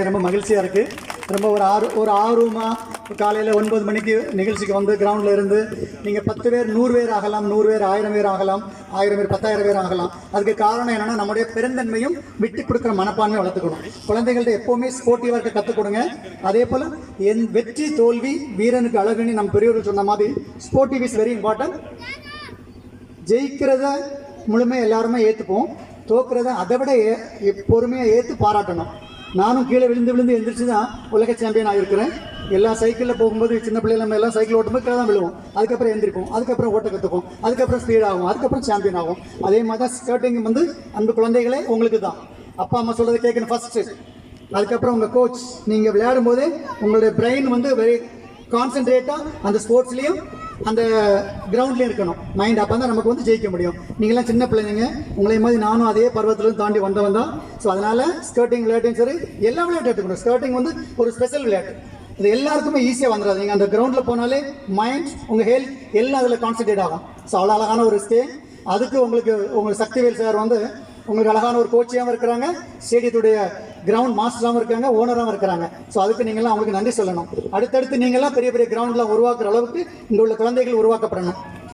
உண்மையாக ரொம்ப மகிழ்ச்சியாக இருக்குது. ரொம்ப ஒரு ஆர்வமாக காலையில் 9 மணிக்கு நிகழ்ச்சிக்கு வந்து கிரவுண்டில் இருந்து நீங்கள் 10 பேர் 100 பேர் ஆகலாம், 100 பேர் 1000 பேர் ஆகலாம், 1000 பேர் 10,000 பேர் ஆகலாம். அதுக்கு காரணம் என்னென்னா நம்முடைய பெருந்தன்மையும் விட்டு கொடுக்குற மனப்பான்மையை வளர்த்துக்கணும். குழந்தைகள்கிட்ட எப்போவுமே ஸ்போர்ட்டிவாக இருக்க கற்றுக் கொடுங்க. அதே போல் வெற்றி தோல்வி வீரனுக்கு அழகுன்னு நம்ம பெரியவர்கள் சொன்ன மாதிரி ஸ்போர்ட்டிவ் இஸ் வெரி இம்பார்ட்டன்ட். ஜெயிக்கிறத முழுமையாக எல்லாருமே ஏற்றுப்போம், தோக்குறத அதை விட பொறுமையாக ஏற்று பாராட்டணும். நானும் கீழே விழுந்து எந்திரிச்சு தான் உலக சாம்பியன் ஆகிருக்கிறேன். எல்லா சைக்கிளில் போகும்போது சின்ன பிள்ளைகள் நம்ம எல்லாம் சைக்கிள் ஓட்டும்போது கீழே தான் விழுவோம், அதுக்கப்புறம் எந்திரிப்போம், அதுக்கப்புறம் ஓட்ட கற்றுப்போம், அதுக்கப்புறம் ஸ்பீட் ஆகும், அதுக்கப்புறம் சாம்பியன் ஆகும். அதே மாதிரி தான் ஸ்கேட்டிங் வந்து அன்பு குழந்தைகளே உங்களுக்கு தான் அப்பா அம்மா சொல்கிறத கேட்கணும் ஃபஸ்ட்டு. அதுக்கப்புறம் உங்கள் கோச் நீங்கள் விளையாடும் போதே உங்களுடைய பிரெயின் வந்து வெரி கான்சென்ட்ரேட்டாக அந்த ஸ்போர்ட்ஸ்லேயும் அந்த கிரவுண்ட்லேயும் இருக்கணும் மைண்ட். அப்போ தான் நமக்கு வந்து ஜெயிக்க முடியும். நீங்களாம் சின்ன பிள்ளைங்க, உங்களை மாதிரி நானும் அதே பருவத்திலும் தாண்டி வந்தவன் தான். ஸோ அதனால் ஸ்கேட்டிங் விளையாட்டும் சரி, எல்லா விளையாட்டு எடுத்துக்கணும். ஸ்கேட்டிங் வந்து ஒரு ஸ்பெஷல் விளையாட்டு, இது எல்லாருக்குமே ஈஸியாக வந்துடாது. நீங்கள் அந்த கிரவுண்டில் போனாலே மைண்ட் உங்கள் ஹெல்த் எல்லாம் அதில் கான்சென்ட்ரேட் ஆகும். ஸோ அவ்வளோ அழகான ஒரு ஸ்டே. அதுக்கு உங்களுக்கு சக்திவேல் சார் வந்து உங்களுக்கு அழகான ஒரு கோச்சியாகவும் இருக்கிறாங்க, ஸ்டேடியத்துடைய கிரவுண்ட் மாஸ்டராகவும் இருக்காங்க, ஓனராகவும் இருக்கிறாங்க. ஸோ அதுக்கு நீங்கள்லாம் அவங்களுக்கு நன்றி சொல்லணும். அடுத்தடுத்து நீங்கள்லாம் பெரிய பெரிய கிரவுண்ட்லாம் உருவாக்குற அளவுக்கு இங்கே உள்ள குழந்தைகள் உருவாக்கப்படணும்.